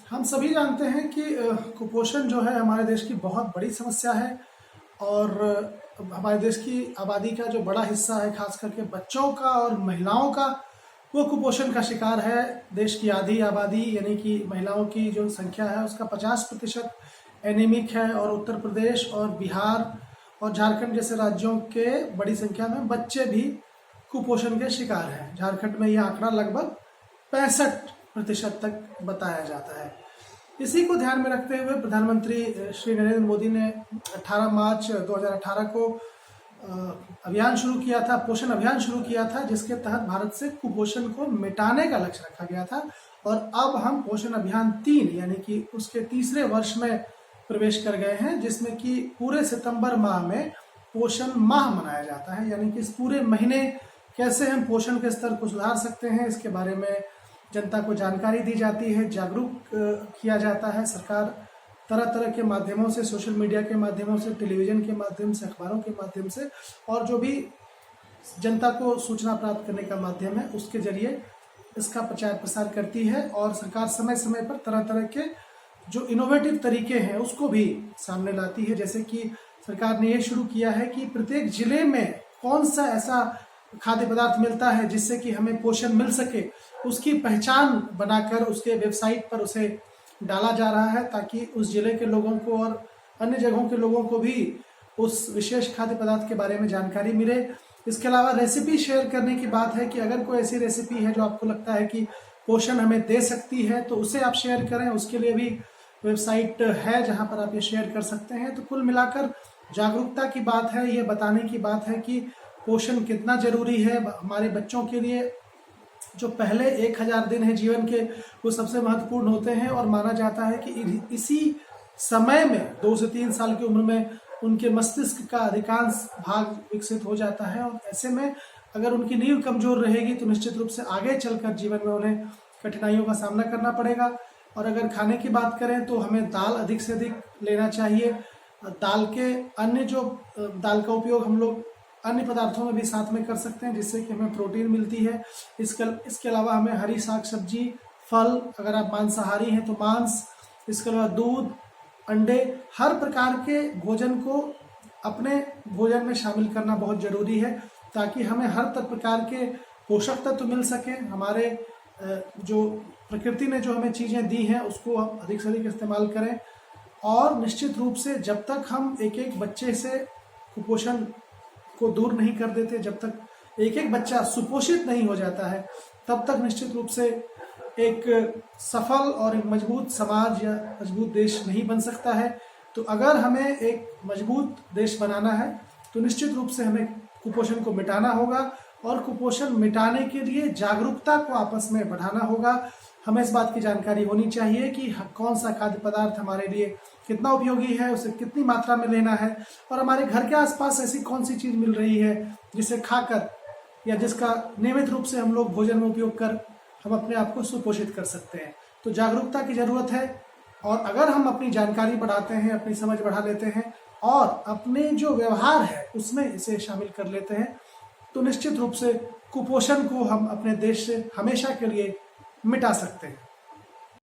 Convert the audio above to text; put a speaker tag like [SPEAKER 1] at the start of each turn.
[SPEAKER 1] हम सभी जानते हैं कि कुपोषण जो है हमारे देश की बहुत बड़ी समस्या है और हमारे देश की आबादी का जो बड़ा हिस्सा है, खास करके बच्चों का और महिलाओं का, वो कुपोषण का शिकार है। देश की आधी आबादी यानी कि महिलाओं की जो संख्या है उसका 50% एनीमिक है और उत्तर प्रदेश और बिहार और झारखंड जैसे राज्यों के बड़ी संख्या में बच्चे भी कुपोषण के शिकार हैं। झारखंड में यह आंकड़ा लगभग 65% तक बताया जाता है। इसी को ध्यान में रखते हुए प्रधानमंत्री श्री नरेंद्र मोदी ने 18 मार्च 2018 को अभियान शुरू किया था, पोषण अभियान शुरू किया था, जिसके तहत भारत से कुपोषण को मिटाने का लक्ष्य रखा गया था। और अब हम पोषण अभियान 3 यानी कि उसके तीसरे वर्ष में प्रवेश कर गए हैं, जिसमें कि पूरे सितंबर माह में पोषण माह मनाया जाता है। यानी कि इस पूरे महीने कैसे हम पोषण के स्तर को सुधार सकते हैं, इसके बारे में जनता को जानकारी दी जाती है, जागरूक किया जाता है। सरकार तरह तरह के माध्यमों से, सोशल मीडिया के माध्यमों से, टेलीविजन के माध्यम से, अखबारों के माध्यम से और जो भी जनता को सूचना प्राप्त करने का माध्यम है उसके जरिए इसका प्रचार प्रसार करती है। और सरकार समय समय पर तरह तरह के जो इनोवेटिव तरीके हैं उसको भी सामने लाती है। जैसे कि सरकार ने ये शुरू किया है कि प्रत्येक जिले में कौन सा ऐसा खाद्य पदार्थ मिलता है जिससे कि हमें पोषण मिल सके, उसकी पहचान बनाकर उसके वेबसाइट पर उसे डाला जा रहा है, ताकि उस जिले के लोगों को और अन्य जगहों के लोगों को भी उस विशेष खाद्य पदार्थ के बारे में जानकारी मिले। इसके अलावा रेसिपी शेयर करने की बात है कि अगर कोई ऐसी रेसिपी है जो आपको लगता है कि पोषण हमें दे सकती है तो उसे आप शेयर करें। उसके लिए भी वेबसाइट है जहां पर आप ये शेयर कर सकते हैं। तो कुल मिलाकर जागरूकता की बात है, ये बताने की बात है कि पोषण कितना जरूरी है हमारे बच्चों के लिए। जो पहले 1000 दिन है जीवन के, वो सबसे महत्वपूर्ण होते हैं और माना जाता है कि इसी समय में 2 से 3 साल की उम्र में उनके मस्तिष्क का अधिकांश भाग विकसित हो जाता है। और ऐसे में अगर उनकी नींव कमजोर रहेगी तो निश्चित रूप से आगे चलकर जीवन में उन्हें कठिनाइयों का सामना करना पड़ेगा। और अगर खाने की बात करें तो हमें दाल अधिक से अधिक लेना चाहिए। दाल के अन्य जो दाल का उपयोग हम लोग अन्य पदार्थों में भी साथ में कर सकते हैं, जिससे कि हमें प्रोटीन मिलती है। इसके अलावा हमें हरी साग सब्जी, फल, अगर आप मांसाहारी हैं तो मांस, इसके अलावा दूध, अंडे, हर प्रकार के भोजन को अपने भोजन में शामिल करना बहुत जरूरी है, ताकि हमें हर प्रकार के पोषक तत्व मिल सके। हमारे जो प्रकृति ने जो हमें चीज़ें दी हैं उसको हम अधिक से अधिक इस्तेमाल करें। और निश्चित रूप से जब तक हम एक एक बच्चे से कुपोषण को दूर नहीं कर देते, जब तक एक एक बच्चा सुपोषित नहीं हो जाता है, तब तक निश्चित रूप से एक सफल और एक मजबूत समाज या मजबूत देश नहीं बन सकता है। तो अगर हमें एक मजबूत देश बनाना है तो निश्चित रूप से हमें कुपोषण को मिटाना होगा और कुपोषण मिटाने के लिए जागरूकता को आपस में बढ़ाना होगा। हमें इस बात की जानकारी होनी चाहिए कि कौन सा खाद्य पदार्थ हमारे लिए कितना उपयोगी है, उसे कितनी मात्रा में लेना है, और हमारे घर के आसपास ऐसी कौन सी चीज़ मिल रही है जिसे खाकर या जिसका नियमित रूप से हम लोग भोजन में उपयोग कर हम अपने आप को सुपोषित कर सकते हैं। तो जागरूकता की ज़रूरत है। और अगर हम अपनी जानकारी बढ़ाते हैं, अपनी समझ बढ़ा लेते हैं और अपने जो व्यवहार है उसमें इसे शामिल कर लेते हैं, तो निश्चित रूप से कुपोषण को हम अपने देश से हमेशा के लिए मिटा सकते हैं।